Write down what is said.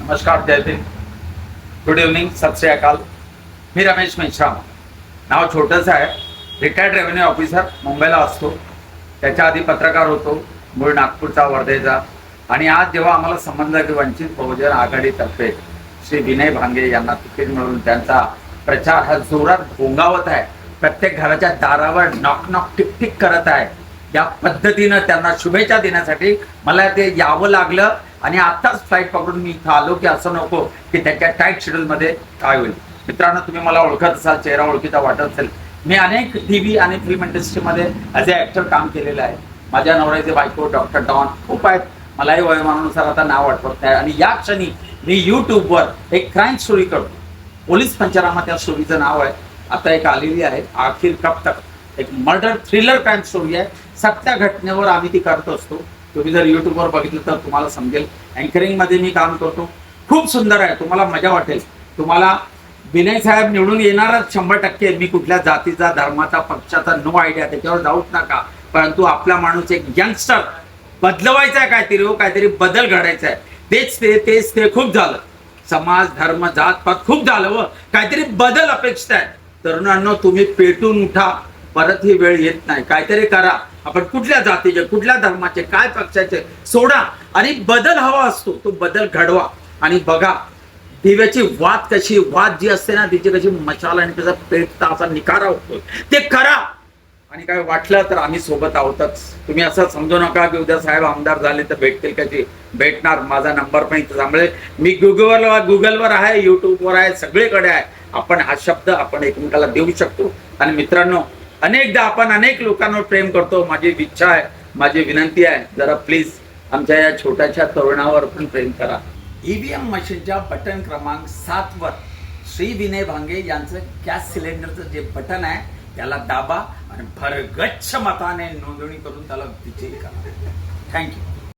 नमस्कार, जय Hind, good evening, सत श्री अकाल. मी रमेश मेश्राम. नाव छोटंसं आहे. रिटायर्ड रेव्हेन्यू ऑफिसर, मुंबईला असतो. त्याच्या आधी पत्रकार होतो, मूळ नागपूरचा, वर्धेचा. आणि आज जेव्हा आम्हाला समजलं की वंचित बहुजन आघाडीतर्फे श्री विनय भांगे यांना तिकीट मिळून त्यांचा प्रचार हा जोरात घोंगावत आहे, प्रत्येक घराच्या दारावर नॉक नॉक टिक टिक करत आहे, या पद्धतीनं त्यांना शुभेच्छा देण्यासाठी मला ते यावं लागलं. आणि आताच फ्लाईट पकडून मी इथं आलो की असं नको की त्याच्या टाईट शेड्यूलमध्ये काय होईल. मित्रांनो, तुम्ही मला ओळखत असाल, चेहरा ओळखीचा वाटत असेल. मी अनेक टीव्ही आणि फिल्म इंडस्ट्रीमध्ये ॲज अ ॲक्टर काम केलेलं आहे. माझ्या नवऱ्याचे बायको डॉक्टर डॉन खूप आहेत. मलाही वयोमानानुसार आता नाव आठवत नाही. आणि या क्षणी मी यूट्यूबवर एक क्राईम स्टोरी करतो. पोलीस पंचनामा त्या स्टोरीचं नाव आहे. आता एक आलेली आहे, आखिर कब तक, एक मर्डर थ्रिलर क्राईम स्टोरी आहे. सत्य घटनेवर आम्ही ती करत असतो. तुम्ही जर युट्यूबवर बघितलं तर तुम्हाला समजेल. अँकरिंग मध्ये मी काम करतो. खूप सुंदर आहे, तुम्हाला मजा वाटेल. तुम्हाला विनय साहेब निवडून येणारच 100%. मी कुठल्या जातीचा, धर्माचा, पक्षाचा नो आयडिया, त्याच्यावर जाऊच नका. परंतु आपला माणूस एक यंगस्टर बदलवायचा आहे, काहीतरी बदल घडायचा आहे. तेच ते खूप झालं. समाज, धर्म, जात पात खूप झालं व काहीतरी बदल अपेक्षित आहे. तरुणांनो, तुम्ही पेटून उठा. परत ही वेळ येत नाही. काहीतरी करा. आपण कुठल्या जातीचे, कुठल्या धर्माचे, काय पक्षाचे सोडा आणि बदल हवा असतो तो बदल घडवा. आणि बघा दिव्याची वात जी असते ना, तिची कशी मशाल आणि त्याचा पेटता असा निखारा होतो. ते करा. आणि काय वाटलं तर आम्ही सोबत आहोतच. तुम्ही असं समजू नका की उद्या साहेब आमदार झाले तर भेटतील कशी. भेटणार. माझा नंबर पण इथं त्यामुळे मी गुगलवर आहे, युट्यूबवर आहे, सगळीकडे आहे. आपण हा शब्द आपण एकमेकाला देऊ शकतो. आणि मित्रांनो, अनेकदा आपण अनेक लोकांवर प्रेम करतो. माझी इच्छा आहे, माझी विनंती आहे, जरा प्लीज आमच्या या छोट्याशा तरुणावर पण प्रेम करा. ईव्हीएम मशीनच्या बटन क्रमांक 7 वर श्री विनय भांगे यांचं गॅस सिलेंडरचं जे बटन आहे त्याला दाबा आणि भरगच्छ मताने नोंदणी करून त्याला विजयी करा. थँक्यू.